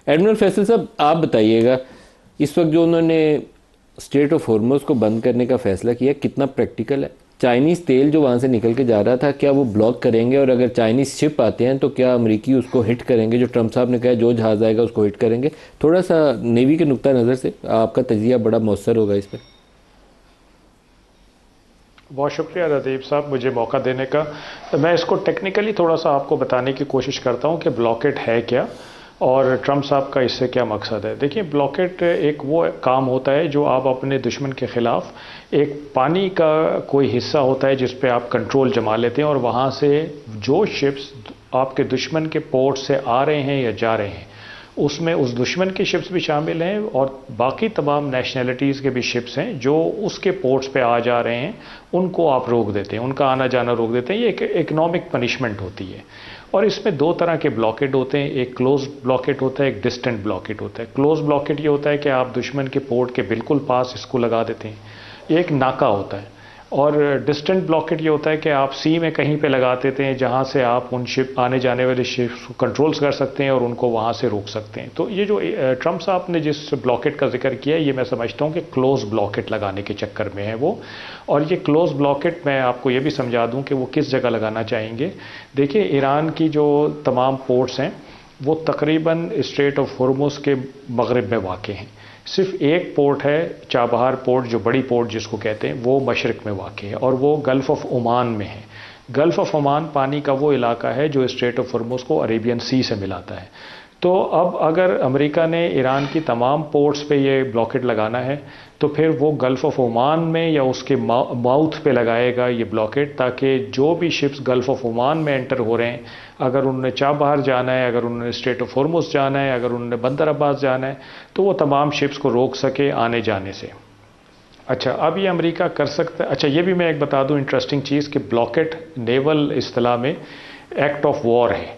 Admiral Faisal साहब, आप बताइएगा, इस वक्त जो उन्होंने स्ट्रेट ऑफ हॉर्मुज को बंद करने का फैसला किया, कितना प्रैक्टिकल है? चाइनीज़ तेल जो वहाँ से निकल के जा रहा था, क्या वो ब्लॉक करेंगे? और अगर चाइनीज़ शिप आते हैं तो क्या अमरीकी उसको हिट करेंगे? जो ट्रंप साहब ने कहा जो जहाज़ आएगा उसको हिट करेंगे। थोड़ा सा नेवी के नुक्ता नज़र से आपका तजिया बड़ा मौसर होगा इस पर। बहुत शुक्रिया रदीप साहब मुझे मौका देने का। तो मैं इसको टेक्निकली थोड़ा सा आपको बताने की कोशिश करता हूँ कि ब्लॉकेट है क्या और ट्रंप साहब का इससे क्या मकसद है। देखिए, ब्लॉकेट एक वो काम होता है जो आप अपने दुश्मन के ख़िलाफ़ एक पानी का कोई हिस्सा होता है जिस पे आप कंट्रोल जमा लेते हैं, और वहाँ से जो शिप्स आपके दुश्मन के पोर्ट से आ रहे हैं या जा रहे हैं उसमें उस दुश्मन के शिप्स भी शामिल हैं और बाकी तमाम नेशनैलिटीज़ के भी शिप्स हैं जो उसके पोर्ट्स पे आ जा रहे हैं, उनको आप रोक देते हैं, उनका आना जाना रोक देते हैं। ये एक इकोनॉमिक पनिशमेंट होती है। और इसमें दो तरह के ब्लॉकेट होते हैं, एक क्लोज ब्लॉकेट होता है, एक डिस्टेंट ब्लॉकेट होता है। क्लोज ब्लॉकेट ये होता है कि आप दुश्मन के पोर्ट के बिल्कुल पास इसको लगा देते हैं, ये एक नाका होता है। और डिस्टेंट ब्लॉकेट ये होता है कि आप सी में कहीं पे लगा देते हैं जहाँ से आप उन शिप आने जाने वाले शिप्स को कंट्रोल्स कर सकते हैं और उनको वहाँ से रोक सकते हैं। तो ये जो ट्रंप साहब ने जिस ब्लॉकेट का जिक्र किया, ये मैं समझता हूँ कि क्लोज ब्लॉकेट लगाने के चक्कर में है वो। और ये क्लोज ब्लॉकेट मैं आपको ये भी समझा दूँ कि वो किस जगह लगाना चाहेंगे। देखिए, ईरान की जो तमाम पोर्ट्स हैं वो तकरीबन स्ट्रेट ऑफ हॉर्मुज़ के मगरिब में वाक़ हैं। सिर्फ एक पोर्ट है, चाबहार पोर्ट, जो बड़ी पोर्ट जिसको कहते हैं, वो मशरक़ में वाक़ है और वो गल्फ़ ऑफ ओमान में है। गल्फ़ ऑफ ओमान पानी का वो इलाका है जो स्ट्रेट ऑफ हॉर्मुज़ को अरेबियन सी से मिलाता है। तो अब अगर अमेरिका ने ईरान की तमाम पोर्ट्स पे ये ब्लॉकेट लगाना है तो फिर वो गल्फ़ ऑफ ओमान में या उसके माउथ पे लगाएगा ये ब्लॉकेट, ताकि जो भी शिप्स गल्फ़ ऑफ ओमान में एंटर हो रहे हैं, अगर उन्होंने चाबहार जाना है, अगर उन्होंने स्ट्रेट ऑफ हॉर्मुज़ जाना है, अगर उन्होंने बंदर अब्बास जाना है, तो वो तमाम शिप्स को रोक सके आने जाने से। अच्छा, अब ये अमेरिका कर सकता है। अच्छा, ये भी मैं एक बता दूं इंटरेस्टिंग चीज़ कि ब्लॉकेट नेवल इस्तिलाह में एक्ट ऑफ वॉर है,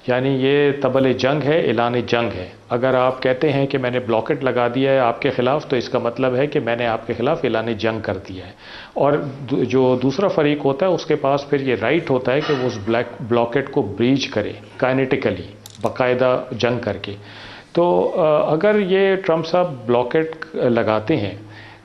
यानी ये तबल जंग है, ऐलान जंग है। अगर आप कहते हैं कि मैंने ब्लॉकेट लगा दिया है आपके ख़िलाफ़, तो इसका मतलब है कि मैंने आपके ख़िलाफ़ ऐलान जंग कर दिया है। और जो दूसरा फ़रीक होता है उसके पास फिर ये राइट होता है कि वो उस ब्लॉकेट को ब्रीच करे काइनेटिकली, बाकायदा जंग करके। तो अगर ये ट्रंप साहब ब्लॉकेट लगाते हैं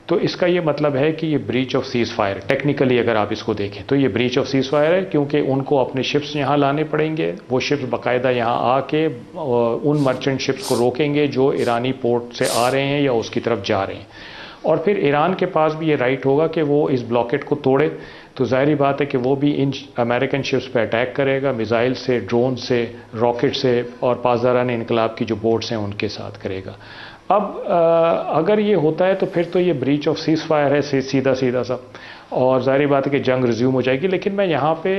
तो इसका ये मतलब है कि ये breach of seize fire, technically अगर आप इसको देखें तो ये ब्रीच ऑफ सीज़ फायर है, क्योंकि उनको अपने शिप्स यहाँ लाने पड़ेंगे। वो शिप्स बाकायदा यहाँ आके उन मर्चेंट शिप्स को रोकेंगे जो ईरानी पोर्ट से आ रहे हैं या उसकी तरफ जा रहे हैं। और फिर ईरान के पास भी ये राइट होगा कि वो इस ब्लॉकेट को तोड़े, तो ज़ाहिर बात है कि वो भी इन अमेरिकन शिप्स पे अटैक करेगा, मिसाइल से, ड्रोन से, रॉकेट से, और पासदारान इनकलाब की जो बोट्स हैं उनके साथ करेगा। अब अगर ये होता है तो फिर तो ये ब्रीच ऑफ सीज़ फायर है सीधा सीधा सा, और ज़ाहिर बात है कि जंग रिज्यूम हो जाएगी। लेकिन मैं यहाँ पे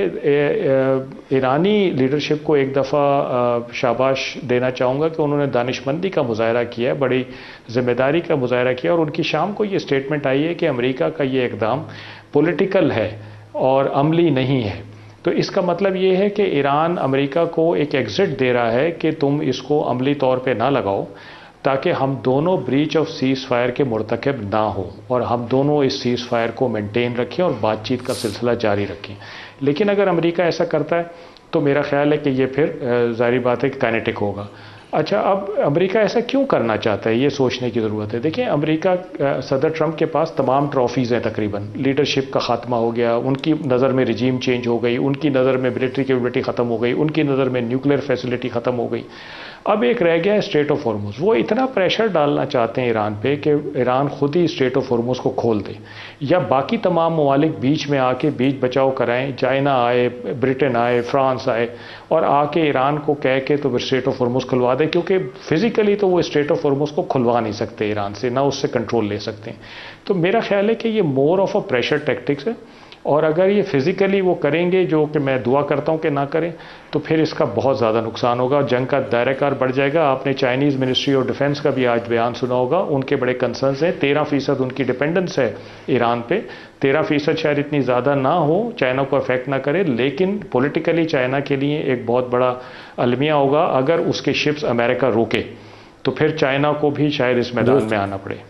ईरानी लीडरशिप को एक दफ़ा शाबाश देना चाहूँगा कि उन्होंने दानिशमंदी का मुजाहरा किया है, बड़ी ज़िम्मेदारी का मुजाहरा किया, और उनकी शाम को ये स्टेटमेंट आई है कि अमेरिका का ये इक़दाम पॉलिटिकल है और अमली नहीं है। तो इसका मतलब ये है कि ईरान अमेरिका को एक एग्जिट दे रहा है कि तुम इसको अमली तौर पे ना लगाओ, ताकि हम दोनों ब्रीच ऑफ सीज़ फायर के मुर्तकब ना हो और हम दोनों इस सीज़ फायर को मेंटेन रखें और बातचीत का सिलसिला जारी रखें। लेकिन अगर अमेरिका ऐसा करता है तो मेरा ख्याल है कि ये फिर ज़ाहिर बात है कि काइनेटिक होगा। अच्छा, अब अमेरिका ऐसा क्यों करना चाहता है, ये सोचने की ज़रूरत है। देखिए, अमेरिका सदर ट्रंप के पास तमाम ट्रॉफीज़ हैं, तकरीबन लीडरशिप का ख़ात्मा हो गया, उनकी नज़र में रिजीम चेंज हो गई, उनकी नज़र में मिलिट्री कैपेबिलिटी ख़त्म हो गई, उनकी नज़र में न्यूक्लियर फैसिलिटी ख़त्म हो गई। अब एक रह गया है स्ट्रेट ऑफ हॉर्मुज़। वो इतना प्रेशर डालना चाहते हैं ईरान पे कि ईरान खुद ही स्ट्रेट ऑफ हॉर्मुज़ को खोल दे, या बाकी तमाम ममालिक बीच में आके बीच बचाव कराएं, चाइना आए, ब्रिटेन आए, फ्रांस आए, और आके ईरान को कह के तो स्ट्रेट ऑफ हॉर्मुज़ खुलवा दे, क्योंकि फिज़िकली तो वो स्ट्रेट ऑफ हॉर्मुज़ को खुलवा नहीं सकते ईरान से, ना उससे कंट्रोल ले सकते हैं। तो मेरा ख्याल है कि ये more of a pressure tactics है, और अगर ये फिज़िकली वो करेंगे, जो कि मैं दुआ करता हूँ कि ना करें, तो फिर इसका बहुत ज़्यादा नुकसान होगा, जंग का दायराकार बढ़ जाएगा। आपने चाइनीज़ मिनिस्ट्री ऑफ डिफेंस का भी आज बयान सुना होगा, उनके बड़े कंसर्न्स हैं। 13% उनकी डिपेंडेंस है ईरान पे। 13% शायद इतनी ज़्यादा ना हो, चाइना को अफेक्ट ना करे, लेकिन पॉलिटिकली चाइना के लिए एक बहुत बड़ा अलमिया होगा। अगर उसके शिप्स अमेरिका रोके तो फिर चाइना को भी शायद इस मैदान में आना पड़े।